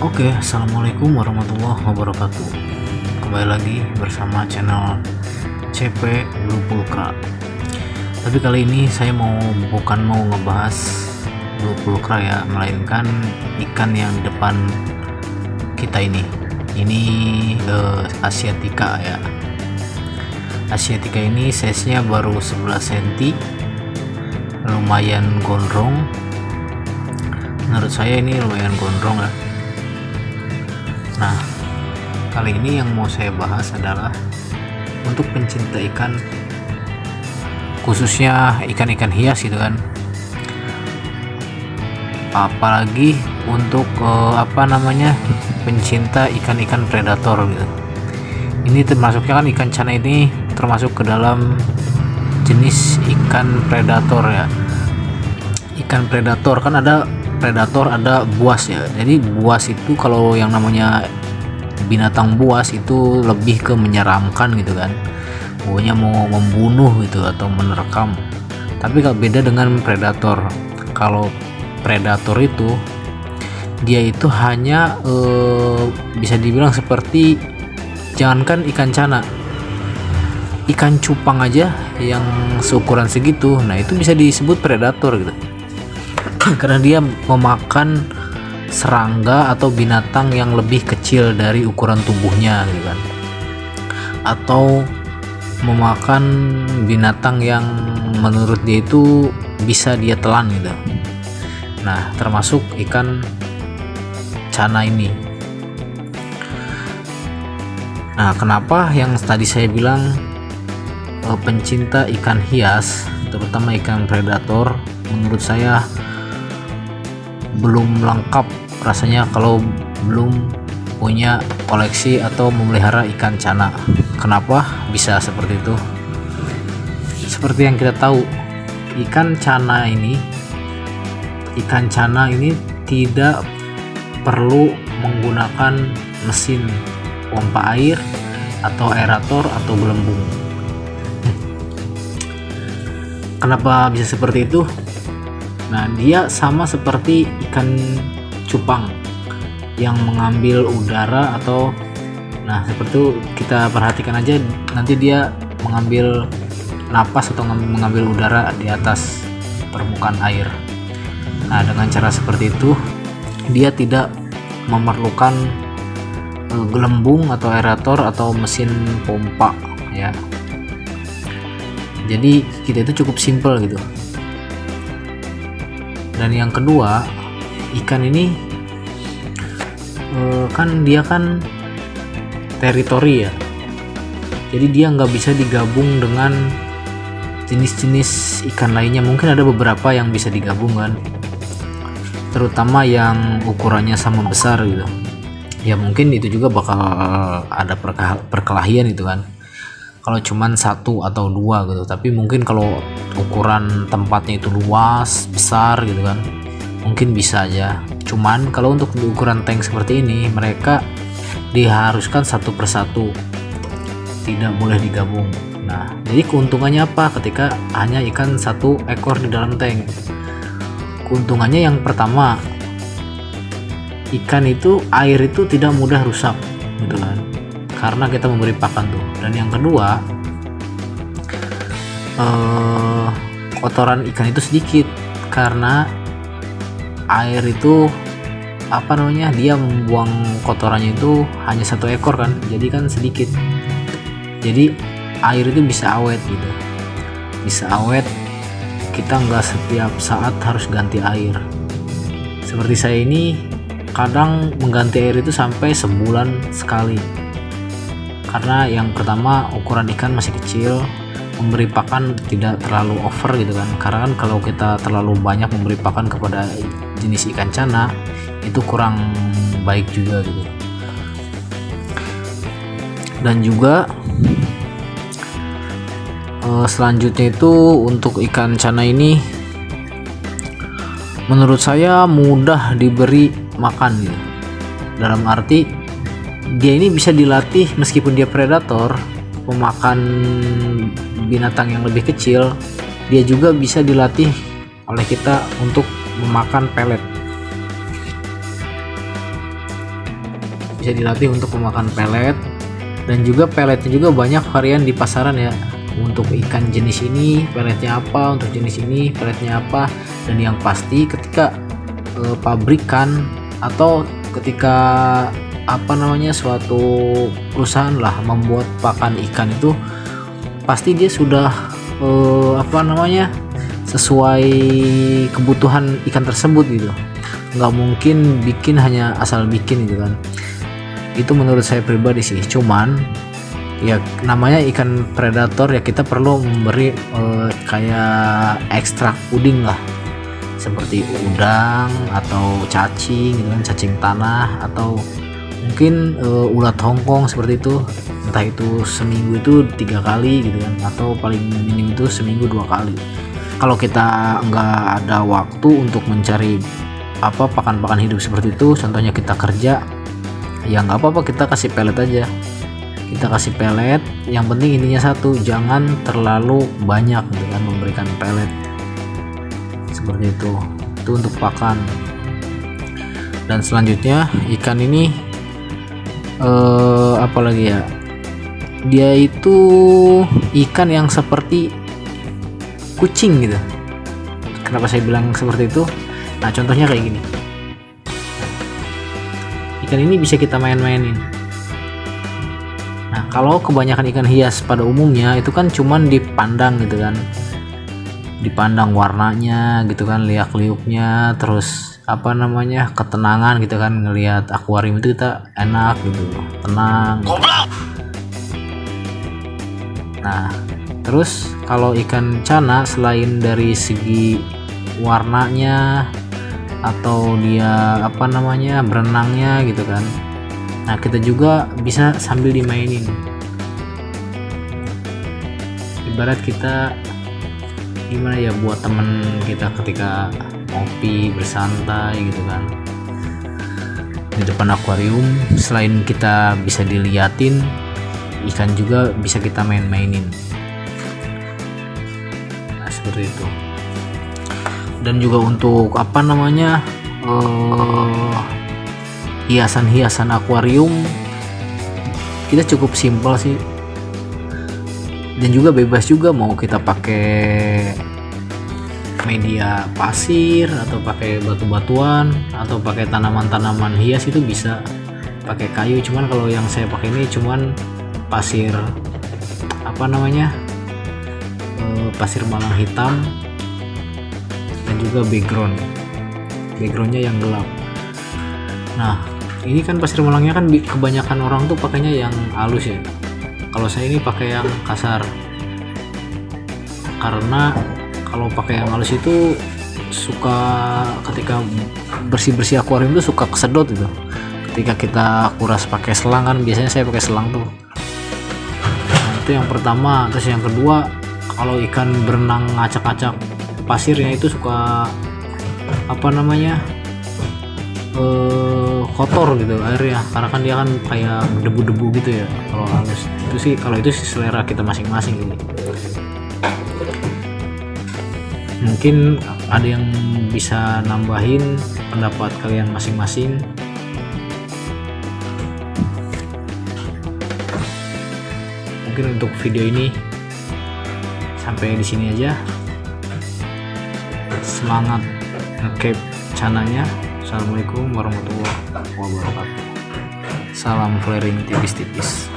Oke, assalamualaikum warahmatullahi wabarakatuh. Kembali lagi bersama channel CP Blue Pulkra. Tapi kali ini saya bukan mau ngebahas Blue Pulkra ya, melainkan ikan yang di depan kita ini. Ini Asiatica ya. Asiatica ini size-nya baru 11 cm, lumayan gondrong. Menurut saya ini lumayan gondrong ya. Nah, kali ini yang mau saya bahas adalah untuk pencinta ikan, khususnya ikan-ikan hias gitu kan. Apalagi untuk pencinta ikan-ikan predator gitu. Ini termasuknya kan ikan cana ini termasuk ke dalam jenis ikan predator ya. Ikan predator kan ada predator, ada buas ya. Jadi buas itu kalau yang namanya binatang buas itu lebih ke menyeramkan gitu kan, pokoknya mau membunuh gitu atau menerkam. Tapi kalau beda dengan predator, kalau predator itu dia itu hanya bisa dibilang seperti, jangankan ikan cana, ikan cupang aja yang seukuran segitu, nah itu bisa disebut predator gitu. Karena dia memakan serangga atau binatang yang lebih kecil dari ukuran tubuhnya gitu kan, atau memakan binatang yang menurut dia itu bisa dia telan gitu. Nah, termasuk ikan cana ini. Nah, kenapa yang tadi saya bilang pencinta ikan hias, terutama ikan predator, menurut saya belum lengkap rasanya kalau belum punya koleksi atau memelihara ikan cana. Kenapa bisa seperti itu? Seperti yang kita tahu, ikan cana ini tidak perlu menggunakan mesin pompa air atau aerator atau gelembung. Kenapa bisa seperti itu? Nah, dia sama seperti ikan cupang yang mengambil udara atau, nah seperti itu kita perhatikan aja, nanti dia mengambil napas atau mengambil udara di atas permukaan air. Nah, dengan cara seperti itu dia tidak memerlukan gelembung atau aerator atau mesin pompa ya. Jadi kita itu cukup simple gitu. Dan yang kedua, ikan ini dia kan teritori ya, jadi dia nggak bisa digabung dengan jenis-jenis ikan lainnya. Mungkin ada beberapa yang bisa digabung kan, terutama yang ukurannya sama besar gitu ya. Mungkin itu juga bakal ada perkelahian gitu kan, kalau cuman satu atau dua gitu. Tapi mungkin kalau ukuran tempatnya itu luas, besar gitu kan, mungkin bisa aja. Cuman kalau untuk ukuran tank seperti ini, mereka diharuskan satu persatu, tidak boleh digabung. Nah, jadi keuntungannya apa ketika hanya ikan satu ekor di dalam tank? Keuntungannya yang pertama, ikan itu, air itu tidak mudah rusak gitu kan, karena kita memberi pakan tuh. Dan yang kedua, kotoran ikan itu sedikit, karena air itu dia membuang kotorannya itu hanya satu ekor kan, jadi kan sedikit. Jadi air itu bisa awet gitu, bisa awet, kita nggak setiap saat harus ganti air. Seperti saya ini kadang mengganti air itu sampai sebulan sekali, karena yang pertama ukuran ikan masih kecil, memberi pakan tidak terlalu over gitu kan. Karena kan kalau kita terlalu banyak memberi pakan kepada jenis ikan cana itu kurang baik juga gitu. Dan juga selanjutnya itu untuk ikan cana ini menurut saya mudah diberi makan gitu. Dalam arti dia ini bisa dilatih, meskipun dia predator pemakan binatang yang lebih kecil, dia juga bisa dilatih oleh kita untuk memakan pelet. bisa dilatih untuk memakan pelet. Dan juga peletnya juga banyak varian di pasaran ya, untuk ikan jenis ini peletnya apa, untuk jenis ini peletnya apa. Dan yang pasti ketika pabrikan atau ketika suatu perusahaan lah membuat pakan ikan itu, pasti dia sudah sesuai kebutuhan ikan tersebut gitu. Nggak mungkin bikin hanya asal bikin gitu kan. Itu menurut saya pribadi sih. Cuman ya namanya ikan predator ya, kita perlu memberi kayak ekstrak puding lah, seperti udang atau cacing gitu kan, cacing tanah, atau mungkin ulat Hongkong seperti itu. Entah itu seminggu itu 3 kali gitu kan, atau paling minim itu seminggu 2 kali. Kalau kita nggak ada waktu untuk mencari pakan-pakan hidup seperti itu, contohnya kita kerja, ya nggak apa-apa, kita kasih pelet aja. Kita kasih pelet, yang penting intinya satu, jangan terlalu banyak gitu kan memberikan pelet seperti itu untuk pakan. Dan selanjutnya ikan ini apalagi ya, dia itu ikan yang seperti kucing gitu. Kenapa saya bilang seperti itu? Nah, contohnya kayak gini. Ikan ini bisa kita main-mainin. Nah, kalau kebanyakan ikan hias pada umumnya itu kan cuman dipandang gitu kan, dipandang warnanya gitu kan, liak-liuknya, terus ketenangan gitu kan, ngelihat akuarium itu kita enak gitu, tenang. Nah, terus kalau ikan cana, selain dari segi warnanya atau dia berenangnya gitu kan, nah kita juga bisa sambil dimainin. Ibarat kita gimana ya, buat temen kita ketika ngopi bersantai gitu kan di depan akuarium, selain kita bisa diliatin, ikan juga bisa kita main-mainin. Nah, seperti itu. Dan juga untuk hiasan-hiasan akuarium, kita cukup simpel sih, dan juga bebas juga, mau kita pakai media pasir atau pakai batu-batuan atau pakai tanaman-tanaman hias, itu bisa pakai kayu. Cuman kalau yang saya pakai ini cuman pasir pasir malang hitam, dan juga backgroundnya yang gelap. Nah, ini kan pasir malangnya kan kebanyakan orang tuh pakainya yang halus ya. Kalau saya ini pakai yang kasar, karena kalau pakai yang halus itu suka, ketika bersih akuarium itu suka kesedot gitu. Ketika kita kuras pakai selang kan, biasanya saya pakai selang tuh. Nah, itu yang pertama. Terus yang kedua, kalau ikan berenang ngacak-ngacak pasirnya itu suka kotor gitu airnya, karena kan dia kan kayak debu-debu gitu ya kalau halus. Kalau itu sih selera kita masing-masing ini. Mungkin ada yang bisa nambahin pendapat kalian masing-masing. Mungkin untuk video ini sampai di sini aja. Semangat nge-keep channelnya. Assalamualaikum warahmatullahi wabarakatuh. Salam flaring tipis-tipis.